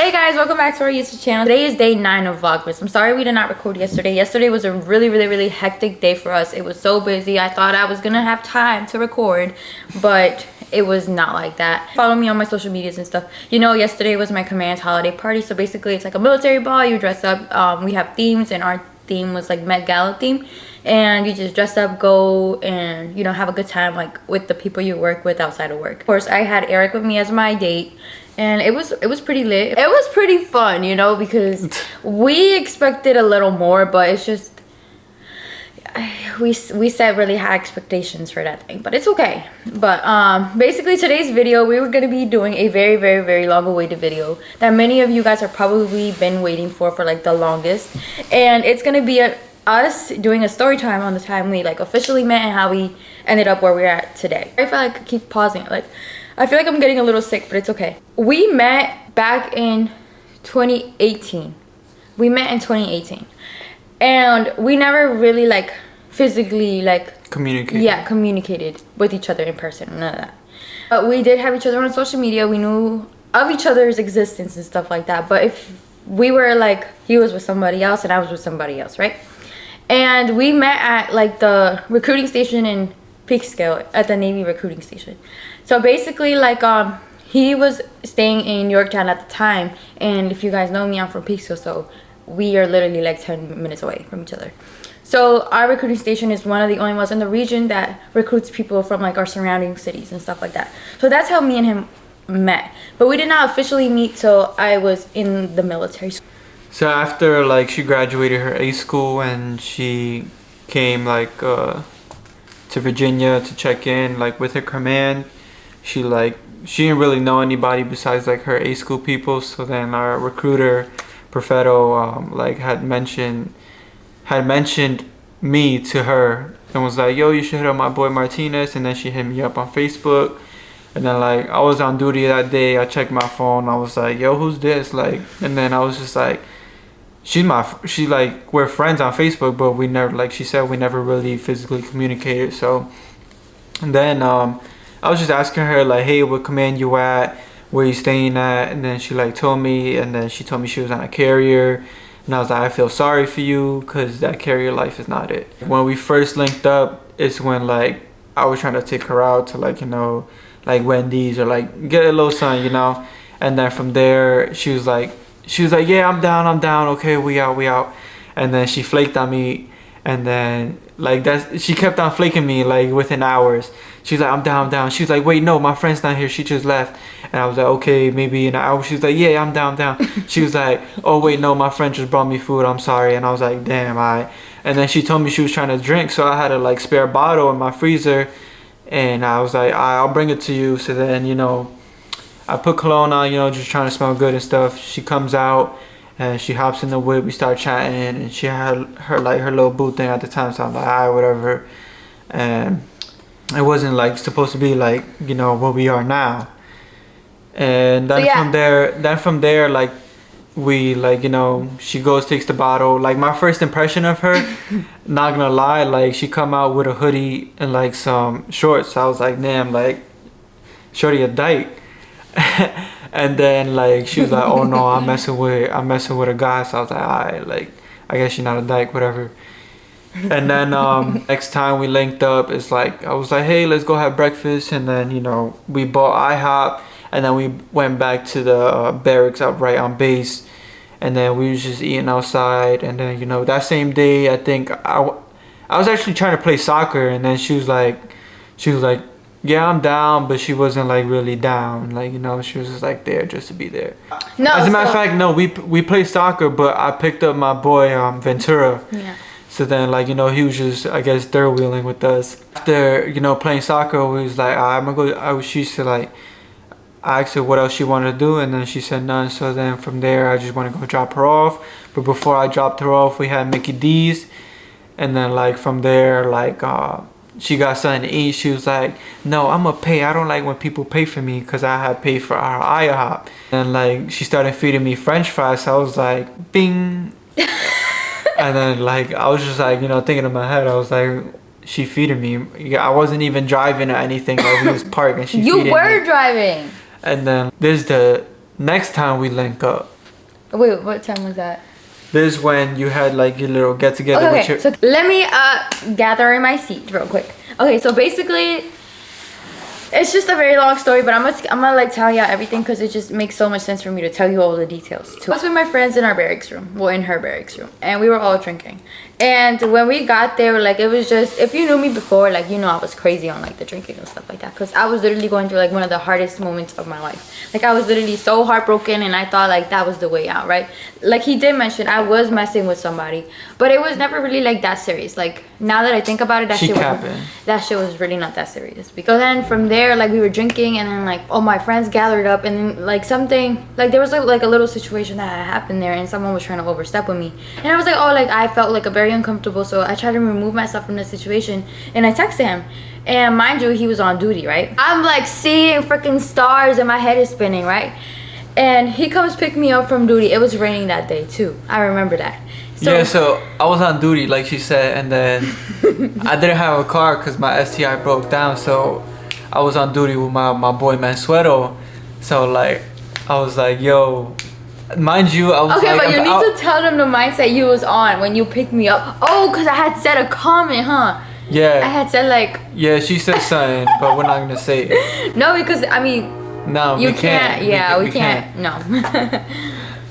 Hey guys, welcome back to our YouTube channel. Today is day 9 of Vlogmas. I'm sorry we did not record yesterday. Yesterday was a really hectic day for us. It was so busy. I thought I was gonna have time to record, but it was not like that. Follow me on my social medias and stuff. You know, yesterday was my command's holiday party, so basically it's like a military ball. You dress up, we have themes, and our theme was like Met Gala theme, and you just dress up, go and, you know, have a good time like with the people you work with outside of work. Of course, I had Eric with me as my date, and it was pretty lit. It was pretty fun, you know, because we expected a little more, but it's just we set really high expectations for that thing, but it's okay. But basically today's video, we were going to be doing a very long awaited video that many of you guys have probably been waiting for like the longest, and it's going to be us doing a story time on the time we like officially met and how we ended up where we're at today. I feel like I keep pausing, like I feel like I'm getting a little sick, but it's okay. We met back in 2018. We met in 2018. And we never really like physically like communicated with each other in person, none of that. But we did have each other on social media. We knew of each other's existence and stuff like that. But if we were like, he was with somebody else and I was with somebody else, right? And we met at like the recruiting station in Peekskill, at the Navy recruiting station. So basically like he was staying in Yorktown at the time, and if you guys know me, I'm from Peekskill, so we are literally like 10 minutes away from each other. So our recruiting station is one of the only ones in the region that recruits people from like our surrounding cities and stuff like that. So that's how me and him met. But we did not officially meet till I was in the military. So after like she graduated her A school and she came like to Virginia to check in like with her command, she didn't really know anybody besides like her A school people. So then our recruiter Perfetto like had mentioned me to her and was like, yo, you should hit up my boy Martinez. And then she hit me up on Facebook, and then like I was on duty that day. I checked my phone, I was like, yo, who's this? Like, and then I was just like, she like, we're friends on Facebook, but we never, like she said, we never really physically communicated. So and then I was just asking her like, hey, what command you at, where you staying at? And then she like told me, and then she told me she was on a carrier, and I was like, I feel sorry for you, because that carrier life is not it. When we first linked up, it's when like I was trying to take her out to like, you know, like Wendy's or like get a little something, you know. And then from there she was like, yeah, I'm down, okay, we out. And then she flaked on me, and then like she kept on flaking me like within hours. She's like, I'm down. She's like, wait, no, my friend's not here, she just left. And I was like, okay, maybe in an hour. She's like, yeah, I'm down. She was like, oh wait, no, my friend just brought me food, I'm sorry. And I was like, damn, alright. And then she told me she was trying to drink, so I had a like spare bottle in my freezer, and I was like, I'll bring it to you. So then, you know, I put cologne on, you know, just trying to smell good and stuff. She comes out and she hops in the whip, we start chatting, and she had her like her little boo thing at the time, so I'm like, alright, whatever. And it wasn't like supposed to be like, you know, what we are now. And then from there like we like, you know, she goes, takes the bottle. Like my first impression of her, not gonna lie, like she come out with a hoodie and like some shorts. I was like, damn, like shorty a dyke. And then like she was like, oh no, I'm messing with a guy. So I was like, alright, like I guess you're not a dyke, whatever. And then next time we linked up, it's like I was like, hey, let's go have breakfast. And then, you know, we bought IHOP, and then we went back to the barracks up right on base, and then we was just eating outside. And then, you know, that same day, I think I was actually trying to play soccer, and then she was like, yeah, I'm down, but she wasn't like really down, like, you know, she was just like there just to be there. No, as a matter of fact, no, we played soccer, but I picked up my boy Ventura. Yeah. So then, like, you know, he was just, I guess, third wheeling with us. After, you know, playing soccer, we was like, I'm gonna go. She said like, I asked her what else she wanted to do, and then she said none. So then from there, I just want to go drop her off. But before I dropped her off, we had Mickey D's, and then like from there, like she got something to eat. She was like, no, I'm gonna pay. I don't like when people pay for me, because I had paid for our IHOP. And like she started feeding me French fries. So I was like, bing. And then like I was just like, you know, thinking in my head, I was like, she feeding me. I wasn't even driving or anything. Like we was parked and she feeding me. You were driving. And then this is the next time we link up. Wait, what time was that? This is when you had like your little get together Okay, with your. so let me gather in my seat real quick. Okay, so basically, it's just a very long story, but I'm gonna like tell you everything because it just makes so much sense for me to tell you all the details too. I was with my friends in our barracks room, well, in her barracks room, and we were all drinking. And when we got there, like, it was just, if you knew me before, like, you know I was crazy on like the drinking and stuff like that, because I was literally going through like one of the hardest moments of my life. Like, I was literally so heartbroken, and I thought like that was the way out, right? Like, he did mention I was messing with somebody, but it was never really like that serious. Like, now that I think about it, that shit was really not that serious. Because then from there, like, we were drinking, and then like all my friends gathered up, and then like something, like there was like a little situation that had happened there, and someone was trying to overstep with me, and I was like, oh, like I felt like a very uncomfortable, so I tried to remove myself from the situation, and I texted him. And mind you, he was on duty, right? I'm like seeing freaking stars, and my head is spinning, right? And he comes pick me up from duty. It was raining that day too, I remember that. So, yeah, so I was on duty, like she said, and then I didn't have a car because my STI broke down, so I was on duty with my boy Mansueto. So like, I was like, yo, mind you, I was okay, like, but you need to tell them the mindset you was on when you picked me up. Oh, because I had said a comment, huh? Yeah. I had said like... Yeah, she said something, but we're not going to say it. No, because, I mean... No, you we can't. Yeah, we can't. No.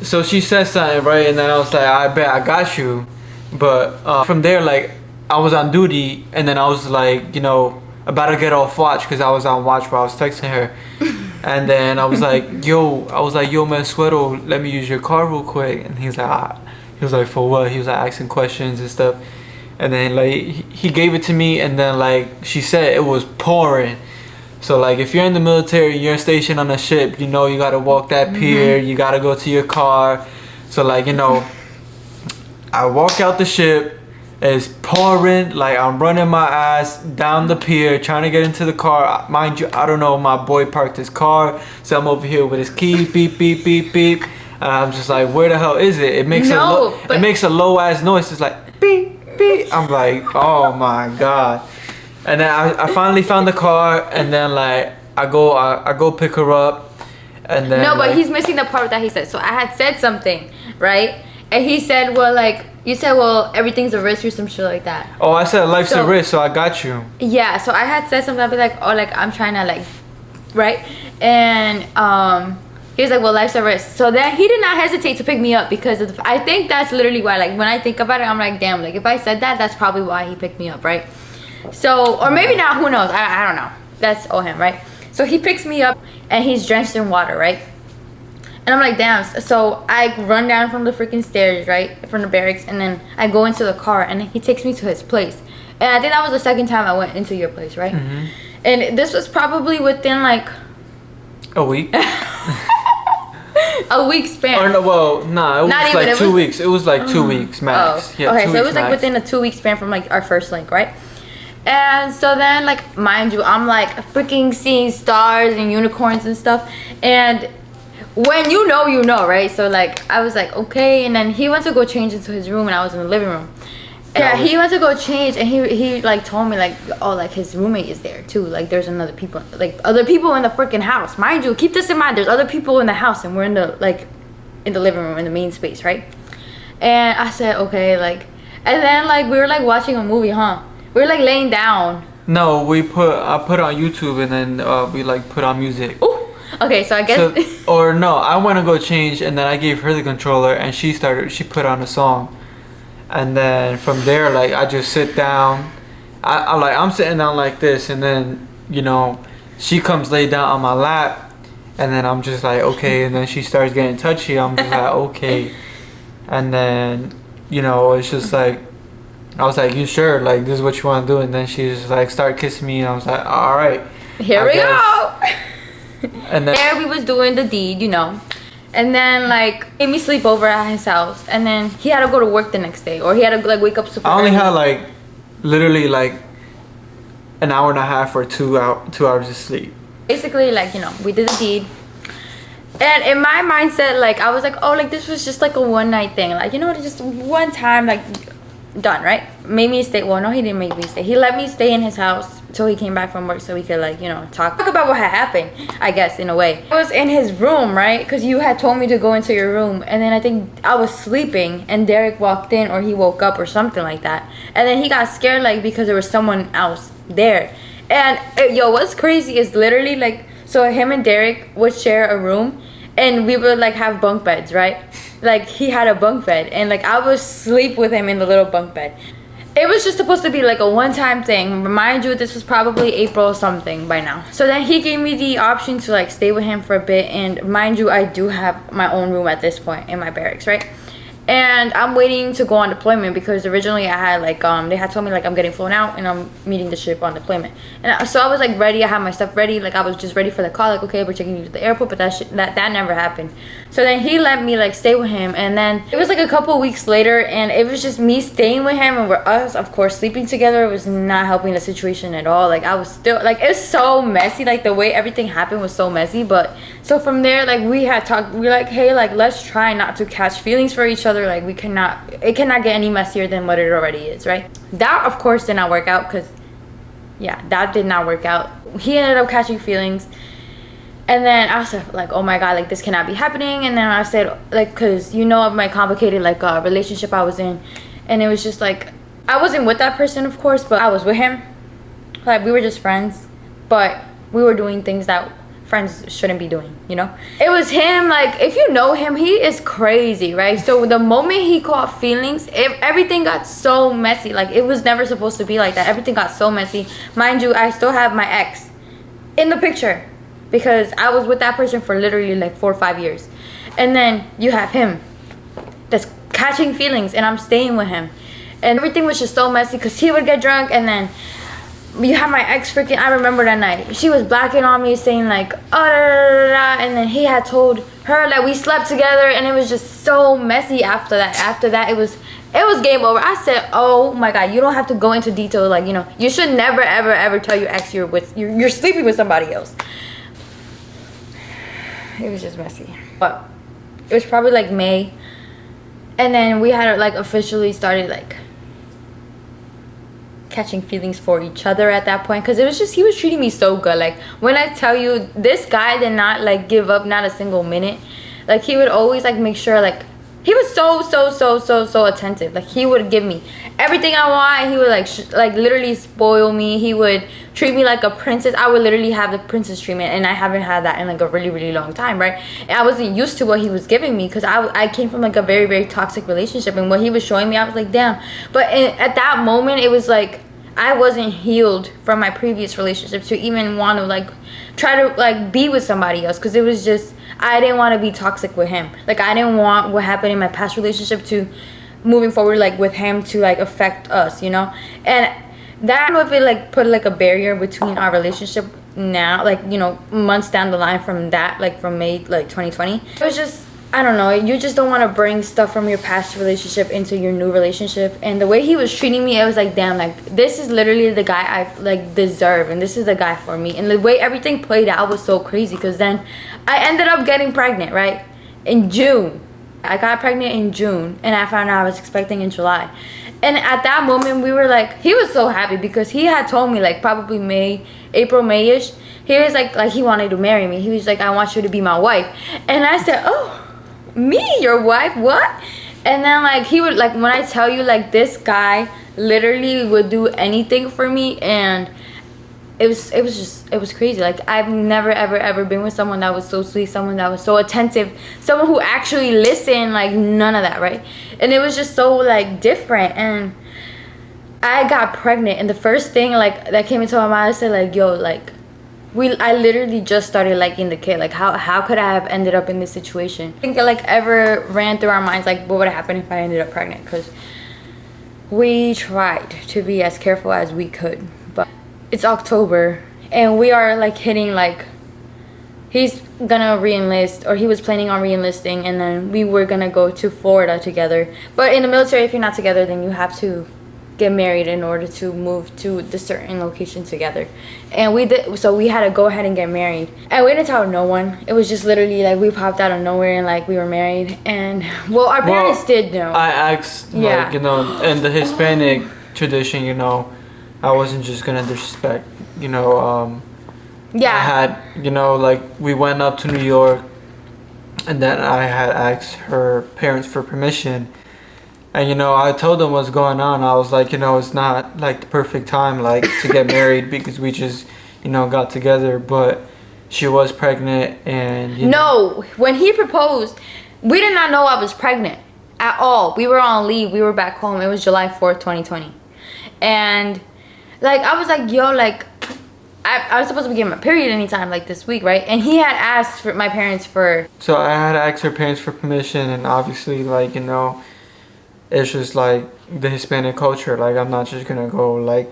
So she said something, right? And then I was like, I bet I got you. But from there, like, I was on duty, and then I was like, you know, about to get off watch because I was on watch while I was texting her. And then I was like, yo, man, Sweato, let me use your car real quick. And he's like, ah. He was like, for what? He was like asking questions and stuff. And then like he gave it to me, and then like she said it was pouring. So like if you're in the military, you're stationed on a ship, you know you gotta walk that pier, you gotta go to your car. So like, you know, I walk out the ship, it's pouring, like I'm running my ass down the pier trying to get into the car. Mind you, I don't know, my boy parked his car, so I'm over here with his key, beep beep beep beep, and I'm just like, where the hell is it? It makes a low ass noise. It's like beep beep. I'm like, oh my god. And then I finally found the car, and then like I go pick her up, and then no, but like, he's missing the part that he said. So I had said something, right? And he said, well, like, you said, well, everything's a risk or some shit like that. Oh, I said life's a risk, so I got you. Yeah, so I had said something. I'd be like, oh, like I'm trying to like, right? And he was like, well, life's a risk. So then he did not hesitate to pick me up because of I think that's literally why. Like when I think about it, I'm like, damn, like if I said that, that's probably why he picked me up, right? So, or maybe not, who knows? I don't know. That's all him, right? So he picks me up and he's drenched in water, right? And I'm like, damn. So I run down from the freaking stairs, right? From the barracks, and then I go into the car, and he takes me to his place. And I think that was the second time I went into your place, right? Mm-hmm. And this was probably within like a week. A week span. Or no, well, nah, it was not like even, 2 weeks. It was like 2 weeks max. Oh. Yeah, okay, so it was max. like within a 2 week span from like our first link, right? And so then, like, mind you, I'm like freaking seeing stars and unicorns and stuff. And when you know, right? So like I was like, okay. And then he went to go change into his room, and I was in the living room. Yeah, he went to go change, and he like told me like, oh, like his roommate is there too. Like there's other people in the freaking house. Mind you, keep this in mind. There's other people in the house, and we're in the living room in the main space, right? And I said, okay, like, and then like we were like watching a movie, huh? We were like laying down. No, I put on YouTube, and then we like put on music. Ooh. Okay, so I guess. Or no, I went to go change, and then I gave her the controller, and she put on a song. And then from there, like I just sit down. I'm sitting down like this, and then you know, she comes lay down on my lap, and then I'm just like, okay. And then she starts getting touchy. I'm just like, okay. And then you know, it's just like I was like, you sure? Like this is what you want to do? And then she just like started kissing me, and I was like, all right. Here we go. And then there we was doing the deed, you know. And then like made me sleep over at his house, and then he had to go to work the next day, or he had to like wake up super I only early. had like literally like an hour and a half or 2 hours of sleep. Basically, like, you know, we did the deed, and in my mindset, like I was like, oh, like this was just like a one night thing, like, you know, just one time, like done, right? Made me stay. Well, no, he didn't make me stay. He let me stay in his house until he came back from work so we could like, you know, talk about what had happened, I guess, in a way. I was in his room, right? Because you had told me to go into your room, and then I think I was sleeping and Derek walked in, or he woke up or something like that, and then he got scared like because there was someone else there. And yo, what's crazy is literally like, so him and Derek would share a room, and we would like have bunk beds, right? Like he had a bunk bed, and like I would sleep with him in the little bunk bed. It was just supposed to be like a one-time thing. Mind you, this was probably April or something by now. So then he gave me the option to like stay with him for a bit. And mind you, I do have my own room at this point in my barracks, right? And I'm waiting to go on deployment because originally I had like they had told me like I'm getting flown out and I'm meeting the ship on deployment. And so I was like ready. I had my stuff ready. Like I was just ready for the call. Like, okay, we're taking you to the airport. But that never happened. So then he let me like stay with him. And then it was like a couple weeks later, and it was just me staying with him, and we're us, of course, sleeping together. It was not helping the situation at all. Like I was still like, it was so messy. Like the way everything happened was so messy. But so from there, like we had talked. We were like, hey, like let's try not to catch feelings for each other. Like it cannot get any messier than what it already is, right? That of course did not work out, because yeah, that did not work out. He ended up catching feelings, and then I was like, oh my god, like this cannot be happening. And then I said, like, because you know of my complicated like relationship I was in, and it was just like I wasn't with that person, of course, but I was with him. Like we were just friends, but we were doing things that friends shouldn't be doing, you know? It was him, like, if you know him, he is crazy, right? So the moment he caught feelings, everything got so messy. Like, it was never supposed to be like that. Everything got so messy. Mind you, I still have my ex in the picture, because I was with that person for literally like 4 or 5 years. And then you have him that's catching feelings, and I'm staying with him. And everything was just so messy, because he would get drunk, and then you have my ex freaking, I remember that night, she was blacking on me saying like, oh, da, da, da, da, and then he had told her that we slept together, and it was just so messy after that. It was game over. I said, oh my god, you don't have to go into detail, like, you know, you should never ever tell your ex you're sleeping with somebody else. It was just messy. But it was probably like May, and then we had like officially started like catching feelings for each other at that point, because it was just, he was treating me so good. Like when I tell you, this guy did not like give up not a single minute. Like he would always like make sure, like he was so attentive. Like he would give me everything I want. He would like literally spoil me. He would treat me like a princess. I would literally have the princess treatment, and I haven't had that in like a really long time, right? And I wasn't used to what he was giving me, because I came from like a very toxic relationship, and what he was showing me, I was like, damn. But at that moment, it was like I wasn't healed from my previous relationship to even want to like try to like be with somebody else, because it was just, I didn't want to be toxic with him. Like I didn't want what happened in my past relationship to moving forward like with him to like affect us, you know? And that, I don't know if it like put like a barrier between our relationship now, like, you know, months down the line from that, like from May like 2020. It was just, I don't know, you just don't want to bring stuff from your past relationship into your new relationship. And the way he was treating me, I was like, damn, like this is literally the guy I like deserve, and this is the guy for me. And the way everything played out was so crazy, because then I ended up getting pregnant, right? In June. I got pregnant in June, and I found out I was expecting in July. And at that moment, we were like, he was so happy, because he had told me like probably April, May-ish. He was like he wanted to marry me. He was like, I want you to be my wife. And I said, oh, me, your wife? What? And then like he would, like, when I tell you, like, this guy literally would do anything for me, and it was crazy. Like I've never ever been with someone that was so sweet, someone that was so attentive, someone who actually listened. Like none of that, right? And it was just so like different. And I got pregnant, and the first thing like that came into my mind, I said like, yo, like I literally just started liking the kid. Like how could I have ended up in this situation? I think it like ever ran through our minds like what would happen if I ended up pregnant, because we tried to be as careful as we could. But it's October, and we are like hitting like, he's gonna re-enlist, or he was planning on re-enlisting, and then we were gonna go to Florida together. But in the military, if you're not together, then you have to get married in order to move to the certain location together. And we did, so we had to go ahead and get married, and we didn't tell no one. It was just literally like we popped out of nowhere and like we were married. And well, our parents did know. I asked, like, yeah, you know, in the Hispanic tradition, you know, I wasn't just gonna disrespect. You know, I Yeah. had, like we went up to New York, and then I had asked her parents for permission. And I told them what's going on. I was like, it's not like the perfect time like to get married because we just, got together. But she was pregnant, and No, when he proposed, we did not know I was pregnant at all. We were on leave. We were back home. It was July 4th, 2020. And like I was like, yo, like I was supposed to be getting my period anytime like this week, right? And he had asked for my parents for. So I had asked her parents for permission, and obviously, like it's just like the Hispanic culture. Like I'm not just gonna go like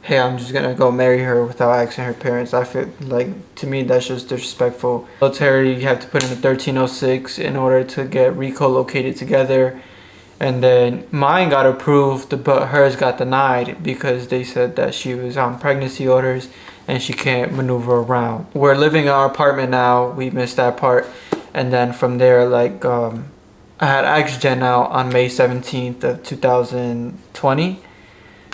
hey, I'm just gonna go marry her without asking her parents. I feel like, to me, that's just disrespectful. Military, you have to put in a 1306 in order to get co-located together. And then mine got approved, but hers got denied because they said that she was on pregnancy orders and she can't maneuver around. We're living in our apartment now. We missed that part. And then from there, like, I had asked Jen out on May 17th of 2020.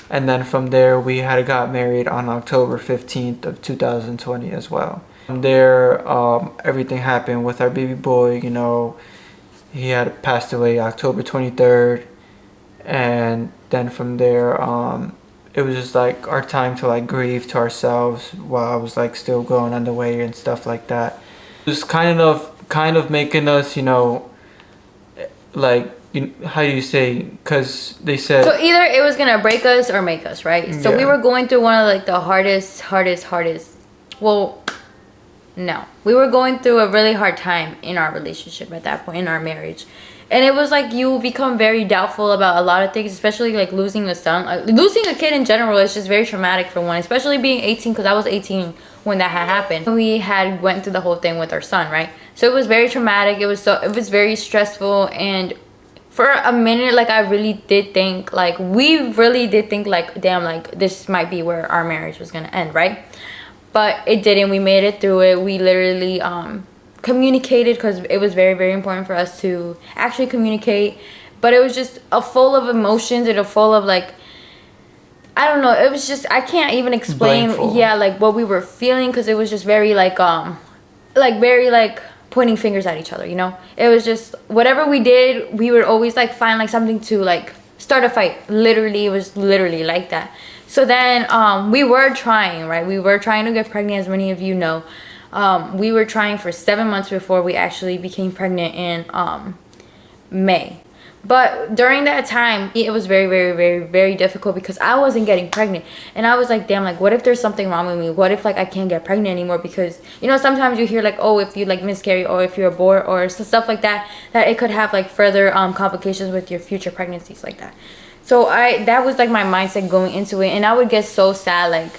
And then from there, we had got married on October 15th of 2020 as well. From there, everything happened with our baby boy. He had passed away October 23rd. And then from there, it was just like our time to like grieve to ourselves while I was like still going on the way and stuff like that. It was kind of making us, like, how do you say? Because they said. So either it was gonna break us or make us, right? So Yeah. we were going through one of like the hardest. Well, no, we were going through a really hard time in our relationship at that point in our marriage, and it was like you become very doubtful about a lot of things, especially like losing a son, losing a kid in general is just very traumatic for one, especially being 18, because I was 18 when that had happened. We had went through the whole thing with our son, right? So it was very traumatic. It was very stressful, and for a minute, like I really did think, like we really did think, like damn, like this might be where our marriage was gonna end, right? But it didn't. We made it through it. We literally communicated, because it was very, very important for us to actually communicate. But it was just a full of emotions and a full of like, I don't know. It was just, I can't even explain. Blindfold. Yeah, like what we were feeling, because it was just very like very like pointing fingers at each other. It was just whatever we did, we would always like find like something to like start a fight. Literally, it was literally like that. So then we were trying, right? We were trying to get pregnant, as many of you know. We were trying for 7 months before we actually became pregnant in May. But during that time, it was very, very, very, very difficult because I wasn't getting pregnant. And I was like, damn, like, what if there's something wrong with me? What if, like, I can't get pregnant anymore? Because, sometimes you hear, like, oh, if you, like, miscarry or if you're abort or stuff like that, that it could have, like, further complications with your future pregnancies like that. So that was, like, my mindset going into it. And I would get so sad, like,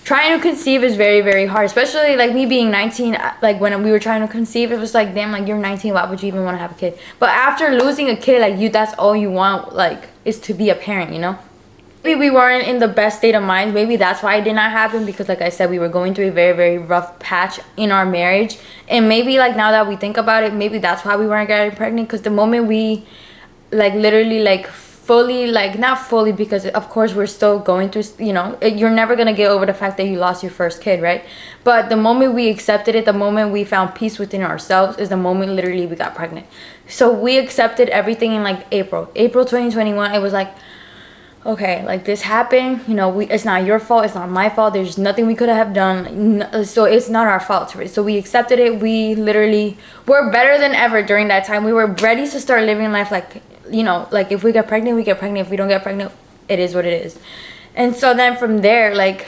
trying to conceive is very, very hard, especially like me being 19. Like when we were trying to conceive, it was like, damn, like you're 19, why would you even want to have a kid? But after losing a kid, like that's all you want, like, is to be a parent, Maybe we weren't in the best state of mind. Maybe that's why it did not happen, because like I said, we were going through a very, very rough patch in our marriage. And maybe like now that we think about it, maybe that's why we weren't getting pregnant, because the moment we like literally like fully, like not fully, because of course we're still going through, you're never gonna get over the fact that you lost your first kid, right? But the moment we accepted it, the moment we found peace within ourselves, is the moment literally we got pregnant. So we accepted everything in like April 2021. It was like, okay, like this happened, it's not your fault, it's not my fault, there's nothing we could have done, so it's not our fault. So we accepted it. We literally were better than ever during that time. We were ready to start living life like, like if we get pregnant, we get pregnant. If we don't get pregnant, it is what it is. And so then from there, like,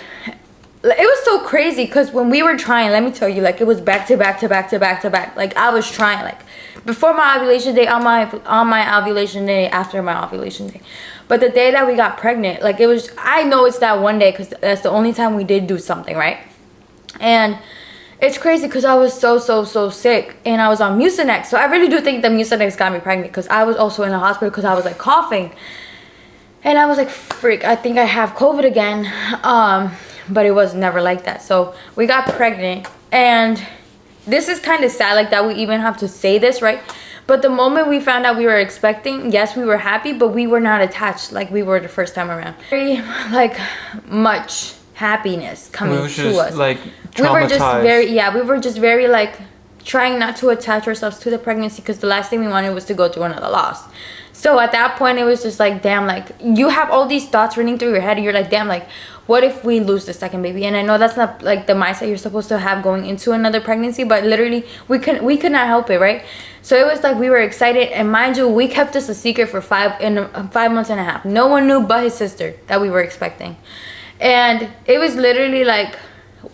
it was so crazy, because when we were trying, let me tell you, like, it was back to back to back to back to back. Like, I was trying, like, before my ovulation day, on my ovulation day, after my ovulation day. But the day that we got pregnant, like, it was, I know it's that one day, because that's the only time we did do something, right? And it's crazy because I was so sick, and I was on Mucinex. So I really do think that Mucinex got me pregnant, because I was also in the hospital because I was like coughing. And I was like, freak, I think I have COVID again. But it was never like that. So we got pregnant, and this is kind of sad, like that we even have to say this, right? But the moment we found out we were expecting, yes, we were happy, but we were not attached like we were the first time around. Very like much happiness coming to us. Like we were just traumatized. we were just very like trying not to attach ourselves to the pregnancy, because the last thing we wanted was to go through another loss. So at that point, it was just like, damn, like you have all these thoughts running through your head and you're like, damn, like what if we lose the second baby? And I know that's not like the mindset you're supposed to have going into another pregnancy, but literally we could not help it, right? So it was like we were excited, and mind you, we kept this a secret for 5 months and a half. No one knew but his sister that we were expecting. And it was literally like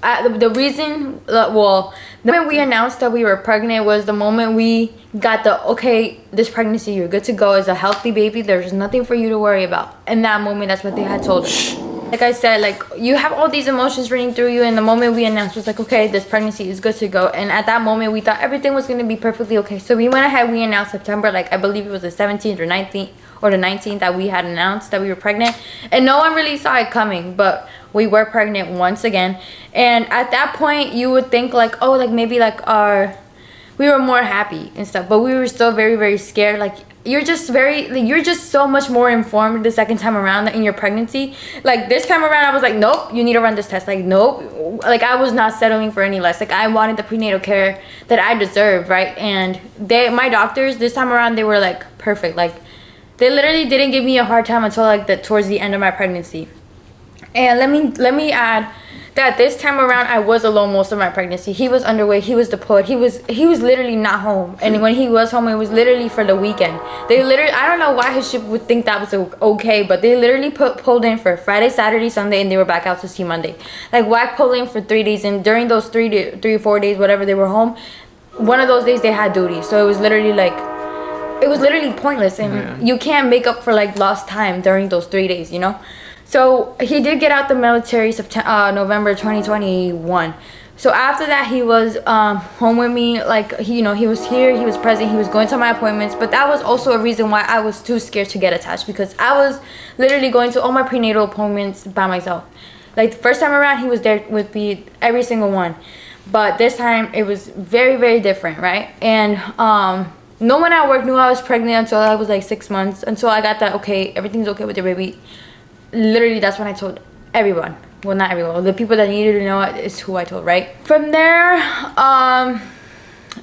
the reason, well, the moment we announced that we were pregnant was the moment we got the, okay, this pregnancy, you're good to go, is a healthy baby, there's nothing for you to worry about. In that moment, that's what they had told us. Like I said, like you have all these emotions running through you, and the moment we announced was like, okay, this pregnancy is good to go. And at that moment, we thought everything was going to be perfectly okay. So we went ahead, we announced September, like I believe it was the 17th or 19th or the 19th that we had announced that we were pregnant, and no one really saw it coming, but we were pregnant once again. And at that point, you would think like, oh, like maybe like we were more happy and stuff, but we were still very, very scared. Like you're just so much more informed the second time around in your pregnancy. Like this time around, I was like, nope, you need to run this test. Like nope, like I was not settling for any less. Like I wanted the prenatal care that I deserved, right? And my doctors this time around, they were like perfect. Like they literally didn't give me a hard time until like towards the end of my pregnancy. And let me add that this time around, I was alone most of my pregnancy. He was underway, he was deployed, he was literally not home. And when he was home, it was literally for the weekend. They literally, I don't know why his ship would think that was okay, but they literally pulled in for Friday, Saturday, Sunday, and they were back out to sea Monday. Like why pull in for 3 days? And during those 3 or 4 days, whatever they were home, one of those days they had duty. So it was literally like, it was literally pointless, and you can't make up for like lost time during those 3 days, you know. So he did get out the military November 2021. So after that, he was home with me. Like he was here, he was present, he was going to my appointments. But that was also a reason why I was too scared to get attached, because I was literally going to all my prenatal appointments by myself. Like the first time around, he was there with me every single one, but this time it was very, very different, right? And no one at work knew I was pregnant until I was like 6 months, until I got that, okay, everything's okay with your baby. Literally, that's when I told everyone. Well, not everyone. The people that needed to know it is who I told, right? From there,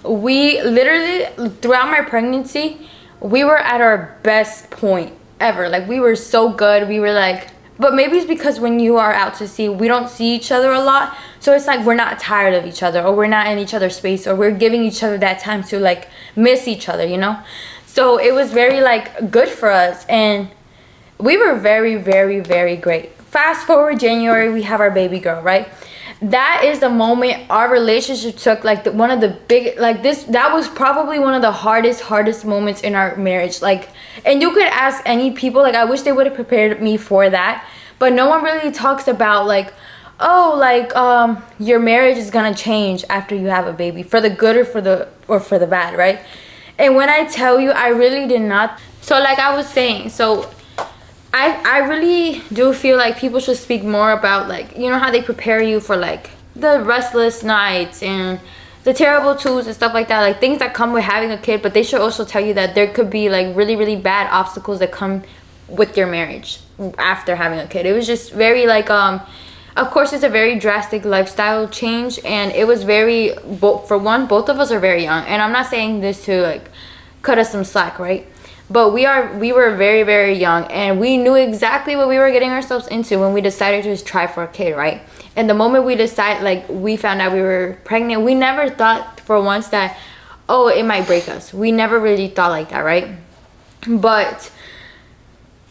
we literally, throughout my pregnancy, we were at our best point ever. Like, we were so good. We were like, but maybe it's because when you are out to sea, we don't see each other a lot. So it's like we're not tired of each other, or we're not in each other's space, or we're giving each other that time to like miss each other, you know? So it was very like good for us, and we were very, very, very great. Fast forward January, we have our baby girl, right? That is the moment our relationship took like one of the big, like this, that was probably one of the hardest moments in our marriage. Like, and you could ask any people, like I wish they would have prepared me for that, but no one really talks about like, oh, like your marriage is gonna change after you have a baby, for the good or for the bad, right? And when I tell you, I really did not. So like I was saying, so I really do feel like people should speak more about, like, you know how they prepare you for like the restless nights and the terrible twos and stuff like that, like things that come with having a kid, but they should also tell you that there could be like really, really bad obstacles that come with your marriage after having a kid. It was just very like of course it's a very drastic lifestyle change, and it was very, for one, both of us are very young, and I'm not saying this to like cut us some slack, right? But we were very, very young, and we knew exactly what we were getting ourselves into when we decided to just try for a kid, right? And the moment we decided, like, we found out we were pregnant, we never thought for once that, oh, it might break us. We never really thought like that, right? But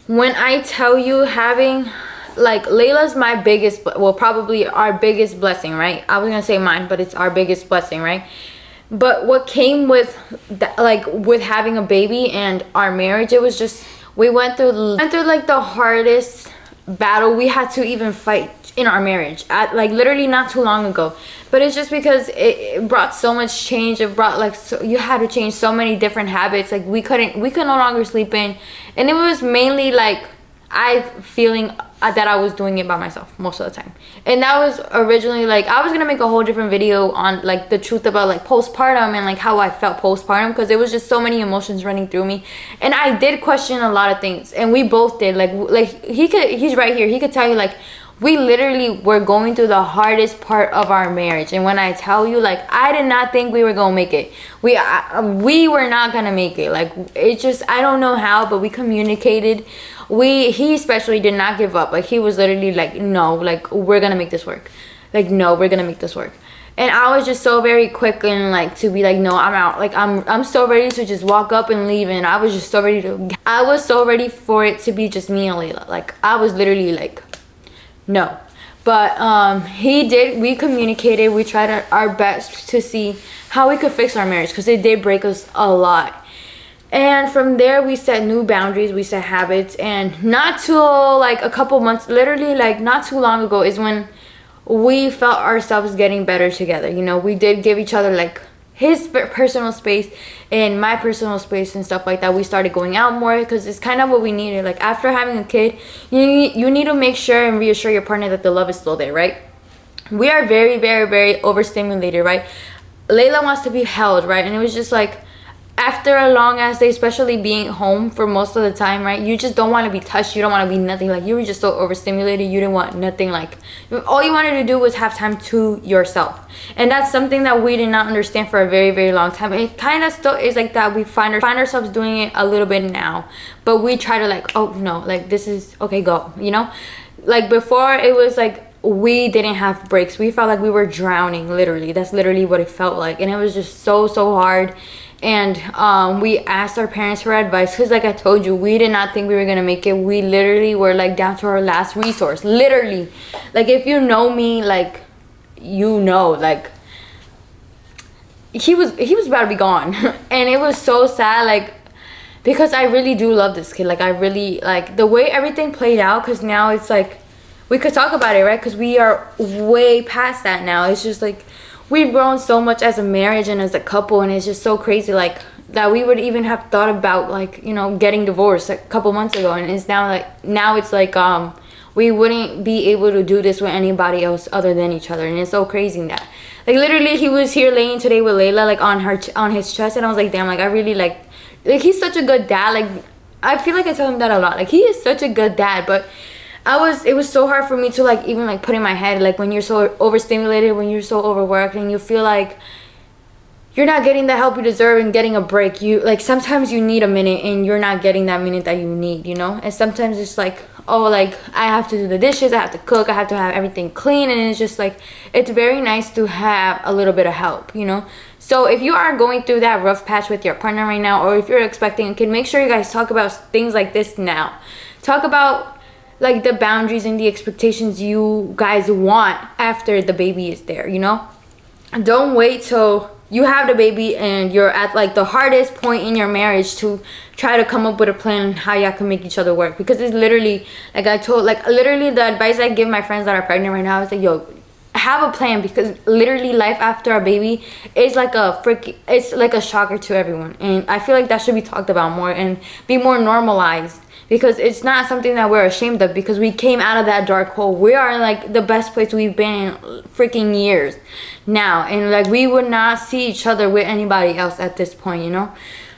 when I tell you, having, like, Layla's my biggest, well, probably our biggest blessing, right? I was gonna say mine, but it's our biggest blessing, right? But what came with that, like with having a baby and our marriage, it was just, we went through like the hardest battle we had to even fight in our marriage, like literally not too long ago. But it's just because it brought so much change. It brought like, so you had to change so many different habits. Like we could no longer sleep in, and it was mainly like, I feeling that I was doing it by myself most of the time. And that was originally like, I was gonna make a whole different video on like the truth about like postpartum and like how I felt postpartum, because it was just so many emotions running through me, and I did question a lot of things, and we both did. Like he's right here, he could tell you, like, we literally were going through the hardest part of our marriage. And when I tell you, like, I did not think we were gonna make it. We were not gonna make it. Like, it just, I don't know how, but we communicated. He especially did not give up. Like, he was literally like, no, like, we're gonna make this work. Like, no, we're gonna make this work. And I was just so very quick and like to be like, no, I'm out. Like, I'm so ready to just walk up and leave. And I was just so ready for it to be just me and Layla. Like, I was literally like, no. But we communicated, we tried our best to see how we could fix our marriage, because it did break us a lot. And from there, we set new boundaries, we set habits. And not till like a couple months, literally like not too long ago, is when we felt ourselves getting better together. You know, we did give each other like his personal space and my personal space and stuff like that. We started going out more, because it's kind of what we needed. Like, after having a kid, you need to make sure and reassure your partner that the love is still there, right? We are very, very, very overstimulated, right? Layla wants to be held, right? And it was just like, after a long ass day, especially being home for most of the time, right, you just don't want to be touched, you don't want to be nothing. Like, you were just so overstimulated, you didn't want nothing. Like, all you wanted to do was have time to yourself. And that's something that we did not understand for a very, very long time. It kind of still is like that. We find ourselves doing it a little bit now, but we try to like, oh no, like, this is okay, go, you know. Like, before, it was like we didn't have breaks. We felt like we were drowning, literally. That's literally what it felt like. And it was just so hard. And we asked our parents for advice, because like I told you, we did not think we were gonna make it. We literally were like down to our last resource, literally. Like, if you know me, like, you know, like, he was about to be gone. And it was so sad, like, because I really do love this kid. Like, I really like the way everything played out, because now it's like we could talk about it, right? Because we are way past that now. It's just like, we've grown so much as a marriage and as a couple, and it's just so crazy, like, that we would even have thought about, like, you know, getting divorced a couple months ago. And it's now it's like we wouldn't be able to do this with anybody else other than each other. And it's so crazy that, like, literally he was here laying today with Layla, like, on his chest, and I was like, damn, like, I really like he's such a good dad. Like, I feel like I tell him that a lot, like, he is such a good dad. But it was so hard for me to like even like put in my head, like, when you're so overstimulated, when you're so overworked, and you feel like you're not getting the help you deserve and getting a break. You like, sometimes you need a minute, and you're not getting that minute that you need, you know. And sometimes it's like, oh, like, I have to do the dishes, I have to cook, I have to have everything clean. And it's just like, it's very nice to have a little bit of help, you know. So if you are going through that rough patch with your partner right now, or if you're expecting a kid, make sure you guys talk about things like this now. Talk about like the boundaries and the expectations you guys want after the baby is there, you know. Don't wait till you have the baby and you're at like the hardest point in your marriage to try to come up with a plan on how y'all can make each other work. Because it's literally, like I told, like, literally the advice I give my friends that are pregnant right now is like, yo, have a plan. Because literally life after a baby is like it's like a shocker to everyone. And I feel like that should be talked about more and be more normalized. Because it's not something that we're ashamed of, because we came out of that dark hole. We are in like the best place we've been in freaking years now. And like, we would not see each other with anybody else at this point, you know.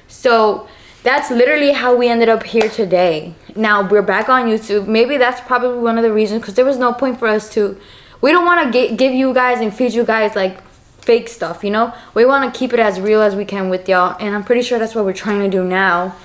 So that's literally how we ended up here today. Now we're back on YouTube. Maybe that's probably one of the reasons, because there was no point for us to, we don't want to give you guys and feed you guys like fake stuff, you know. We want to keep it as real as we can with y'all. And I'm pretty sure that's what we're trying to do now.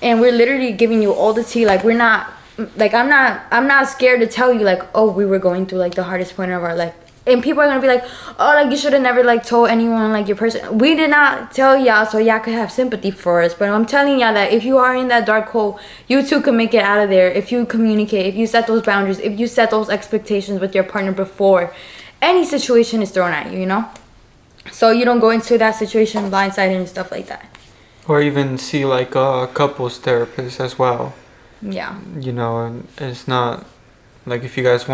And we're literally giving you all the tea. Like, we're not, like, I'm not scared to tell you, like, oh, we were going through, like, the hardest point of our life. And people are going to be like, oh, like, you should have never, like, told anyone, like, your person. We did not tell y'all so y'all could have sympathy for us. But I'm telling y'all that if you are in that dark hole, you too can make it out of there. If you communicate, if you set those boundaries, if you set those expectations with your partner before any situation is thrown at you, you know? So you don't go into that situation blindsided and stuff like that. Or even see like a couples therapist as well. Yeah. You know, and it's not like, if you guys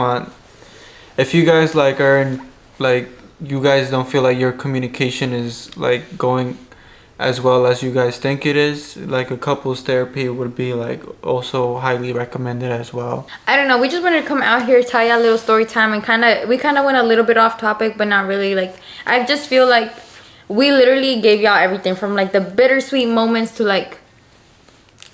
like are in, like, you guys don't feel like your communication is like going as well as you guys think it is. Like a couples therapy would be like also highly recommended as well. I don't know, we just wanted to come out here, tell y'all a little story time, and we kind of went a little bit off topic, but not really. Like, I just feel like we literally gave y'all everything from like the bittersweet moments to like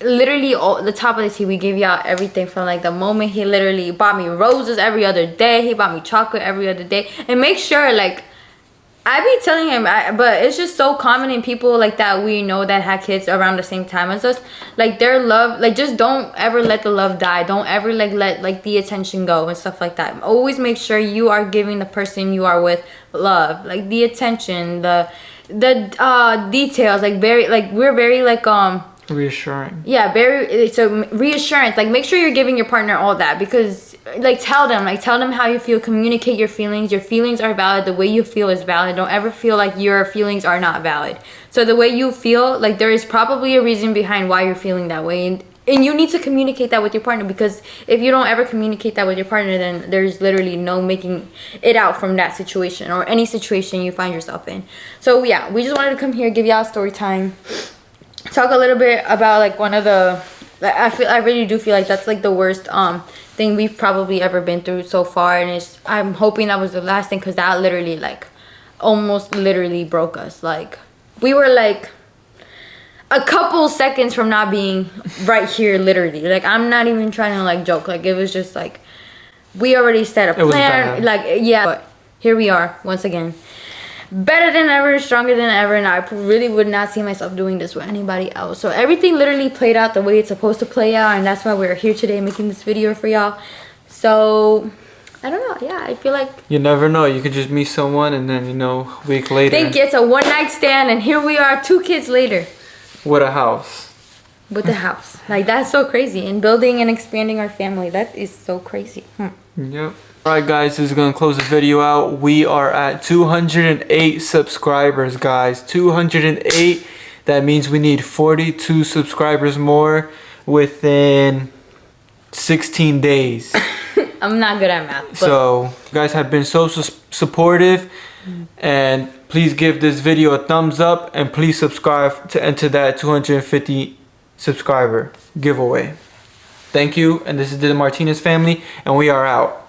literally all the top of the tea. We gave y'all everything from like the moment he literally bought me roses every other day, he bought me chocolate every other day, and make sure, like, I be telling him, but it's just so common in people like that we know that had kids around the same time as us. Like, their love, like, just don't ever let the love die. Don't ever like let like the attention go and stuff like that. Always make sure you are giving the person you are with love, like the attention, the details. Like, very, like, we're very like Reassuring. Yeah, very. So reassurance. Like, make sure you're giving your partner all that, because like tell them how you feel. Communicate your feelings. Your feelings are valid. The way you feel is valid. Don't ever feel like your feelings are not valid. So the way you feel, like, there is probably a reason behind why you're feeling that way, and you need to communicate that with your partner, because if you don't ever communicate that with your partner, then there's literally no making it out from that situation or any situation you find yourself in. So yeah, we just wanted to come here, give y'all a story time, talk a little bit about like one of the, I really do feel like that's like the worst thing we've probably ever been through so far, and I'm hoping that was the last thing, because that literally like almost literally broke us. Like, we were like a couple seconds from not being right here, literally. Like, I'm not even trying to like joke. Like, it was just like we already set a plan. Like, yeah, but here we are once again, better than ever, stronger than ever, and I really would not see myself doing this with anybody else. So everything literally played out the way it's supposed to play out, and that's why we're here today making this video for y'all. So I don't know, yeah, I feel like you never know, you could just meet someone and then, you know, a week later think it's a one-night stand, and here we are 2 kids later with a house. With a house. Like, that's so crazy. And building and expanding our family, that is so crazy. Yep. Alright guys, this is going to close the video out. We are at 208 subscribers, guys. 208. That means we need 42 subscribers more within 16 days. I'm not good at math. But So, you guys have been so supportive. And please give this video a thumbs up. And please subscribe to enter that 250 subscriber giveaway. Thank you. And this is the Martinez family. And we are out.